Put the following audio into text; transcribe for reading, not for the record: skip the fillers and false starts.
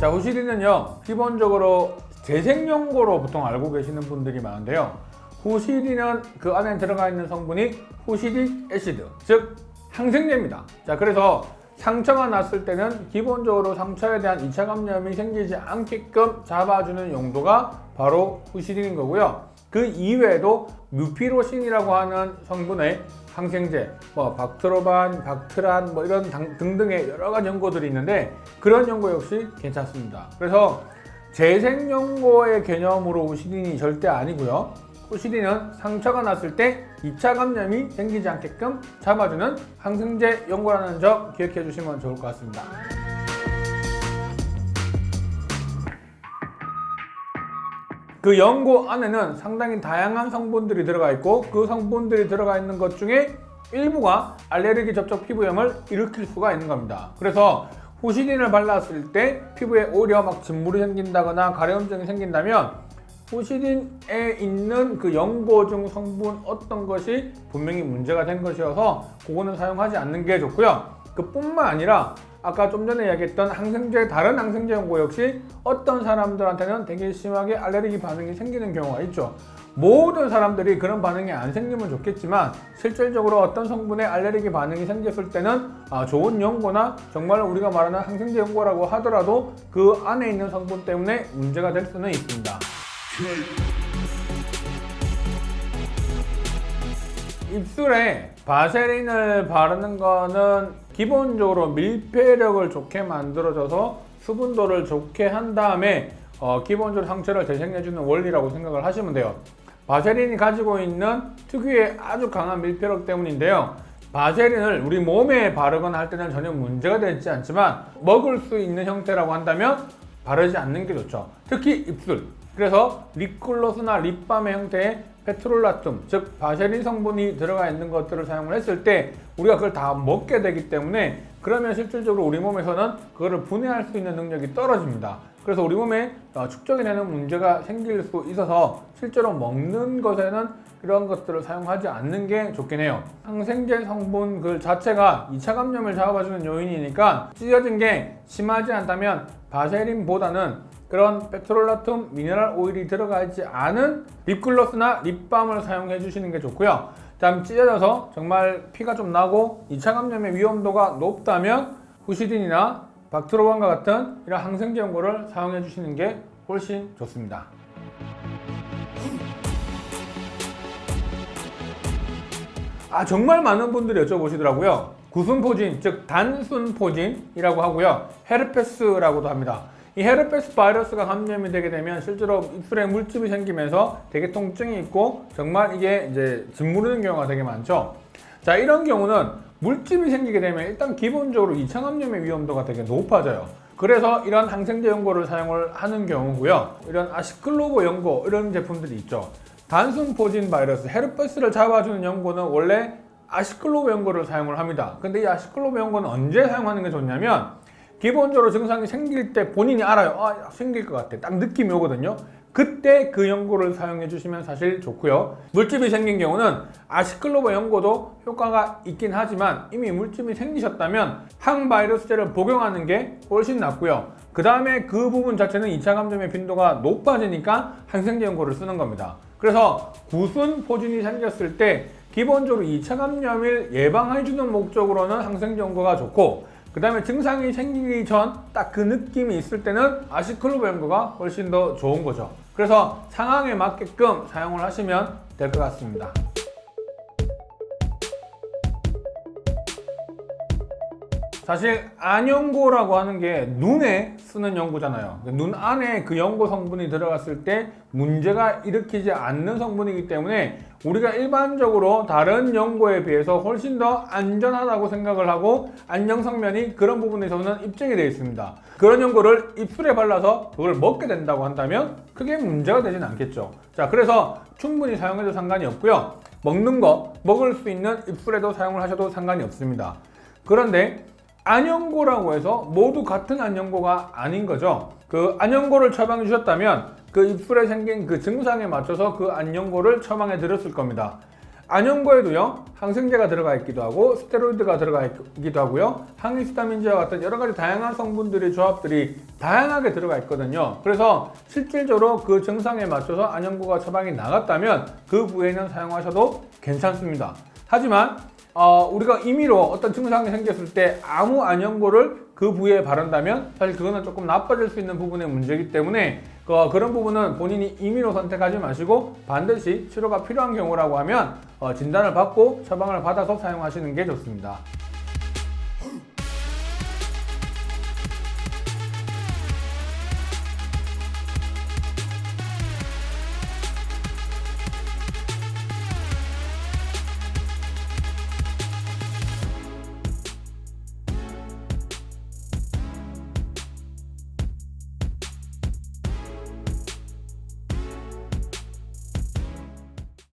자, 후시딘은요, 기본적으로 재생연고로 보통 알고 계시는 분들이 많은데요. 후시딘은 그 안에 들어가 있는 성분이 후시딕 애시드, 즉 항생제입니다. 자, 그래서 상처가 났을 때는 기본적으로 상처에 대한 2차 감염이 생기지 않게끔 잡아주는 용도가 바로 후시딘인 거고요. 그 이외에도 뮤피로신이라고 하는 성분의 항생제, 박트로반, 박트란 이런 등등의 여러 가지 연고들이 있는데 그런 연고 역시 괜찮습니다. 그래서 재생연고의 개념으로 후시딘이 절대 아니고요. 후시딘은 상처가 났을 때 2차 감염이 생기지 않게끔 잡아주는 항생제 연고라는 점 기억해 주시면 좋을 것 같습니다. 그 연고 안에는 상당히 다양한 성분들이 들어가 있고 그 성분들이 들어가 있는 것 중에 일부가 알레르기 접촉 피부염을 일으킬 수가 있는 겁니다. 그래서 후시딘을 발랐을 때 피부에 오히려 막 진물이 생긴다거나 가려움증이 생긴다면 후시딘에 있는 그 연고 중 성분 어떤 것이 분명히 문제가 된 것이어서 그거는 사용하지 않는 게 좋고요. 그뿐만 아니라 아까 좀 전에 이야기했던 다른 항생제 연고 역시 어떤 사람들한테는 되게 심하게 알레르기 반응이 생기는 경우가 있죠. 모든 사람들이 그런 반응이 안 생기면 좋겠지만 실질적으로 어떤 성분에 알레르기 반응이 생겼을 때는 좋은 연고나 정말 우리가 말하는 항생제 연고라고 하더라도 그 안에 있는 성분 때문에 문제가 될 수는 있습니다. 입술에 바세린을 바르는 거는 기본적으로 밀폐력을 좋게 만들어줘서 수분도를 좋게 한 다음에 기본적으로 상처를 재생해주는 원리라고 생각을 하시면 돼요. 바세린이 가지고 있는 특유의 아주 강한 밀폐력 때문인데요. 바세린을 우리 몸에 바르거나 할 때는 전혀 문제가 되지 않지만 먹을 수 있는 형태라고 한다면 바르지 않는 게 좋죠. 특히 입술. 그래서 립글로스나 립밤의 형태의 페트롤라툼, 즉 바세린 성분이 들어가 있는 것들을 사용을 했을 때 우리가 그걸 다 먹게 되기 때문에 그러면 실질적으로 우리 몸에서는 그거를 분해할 수 있는 능력이 떨어집니다. 그래서 우리 몸에 축적이 되는 문제가 생길 수 있어서 실제로 먹는 것에는 이런 것들을 사용하지 않는 게 좋긴 해요. 항생제 성분 그 자체가 2차 감염을 잡아주는 요인이니까 찢어진 게 심하지 않다면 바세린보다는 그런 페트롤라툼 미네랄 오일이 들어가 있지 않은 립글로스나 립밤을 사용해 주시는 게 좋고요. 다음 찢어져서 정말 피가 좀 나고 2차 감염의 위험도가 높다면 후시딘이나 박트로반과 같은 이런 항생제 연고를 사용해 주시는 게 훨씬 좋습니다. 정말 많은 분들이 여쭤보시더라고요. 구순포진, 즉 단순포진이라고 하고요. 헤르페스라고도 합니다. 이 헤르페스 바이러스가 감염이 되게 되면 실제로 입술에 물집이 생기면서 되게 통증이 있고 정말 이게 이제 짓무르는 경우가 되게 많죠. 자, 이런 경우는 물집이 생기게 되면 일단 기본적으로 2차 감염의 위험도가 되게 높아져요. 그래서 이런 항생제 연고를 사용을 하는 경우고요. 이런 아시클로브 연고 이런 제품들이 있죠. 단순 포진 바이러스 헤르페스를 잡아주는 연고는 원래 아시클로브 연고를 사용을 합니다. 근데 이 아시클로브 연고는 언제 사용하는 게 좋냐면 기본적으로 증상이 생길 때 본인이 알아요. 생길 것 같아. 딱 느낌이 오거든요. 그때 그 연고를 사용해 주시면 사실 좋고요. 물집이 생긴 경우는 아시클로브 연고도 효과가 있긴 하지만 이미 물집이 생기셨다면 항바이러스제를 복용하는 게 훨씬 낫고요. 그 다음에 그 부분 자체는 2차 감염의 빈도가 높아지니까 항생제 연고를 쓰는 겁니다. 그래서 구순 포진이 생겼을 때 기본적으로 2차 감염을 예방해주는 목적으로는 항생제 연고가 좋고 그 다음에 증상이 생기기 전 딱 그 느낌이 있을 때는 아시클로브 연고가 훨씬 더 좋은 거죠. 그래서 상황에 맞게끔 사용을 하시면 될 것 같습니다. 사실 안연고라고 하는 게 눈에 쓰는 연고잖아요. 눈 안에 그 연고 성분이 들어갔을 때 문제가 일으키지 않는 성분이기 때문에 우리가 일반적으로 다른 연고에 비해서 훨씬 더 안전하다고 생각을 하고 안정성면이 그런 부분에서는 입증이 되어 있습니다. 그런 연고를 입술에 발라서 그걸 먹게 된다고 한다면 크게 문제가 되진 않겠죠. 자, 그래서 충분히 사용해도 상관이 없고요. 먹을 수 있는 입술에도 사용을 하셔도 상관이 없습니다. 그런데 안연고라고 해서 모두 같은 안연고가 아닌 거죠. 그 안연고를 처방해 주셨다면 그 입술에 생긴 그 증상에 맞춰서 그 안연고를 처방해 드렸을 겁니다. 안연고에도요 항생제가 들어가 있기도 하고 스테로이드가 들어가 있기도 하고요 항히스타민제와 같은 여러 가지 다양한 성분들의 조합들이 다양하게 들어가 있거든요. 그래서 실질적으로 그 증상에 맞춰서 안연고가 처방이 나갔다면 그 부위에는 사용하셔도 괜찮습니다. 하지만 우리가 임의로 어떤 증상이 생겼을 때 아무 안연고를 그 부위에 바른다면 사실 그거는 조금 나빠질 수 있는 부분의 문제이기 때문에 그런 부분은 본인이 임의로 선택하지 마시고 반드시 치료가 필요한 경우라고 하면 진단을 받고 처방을 받아서 사용하시는 게 좋습니다.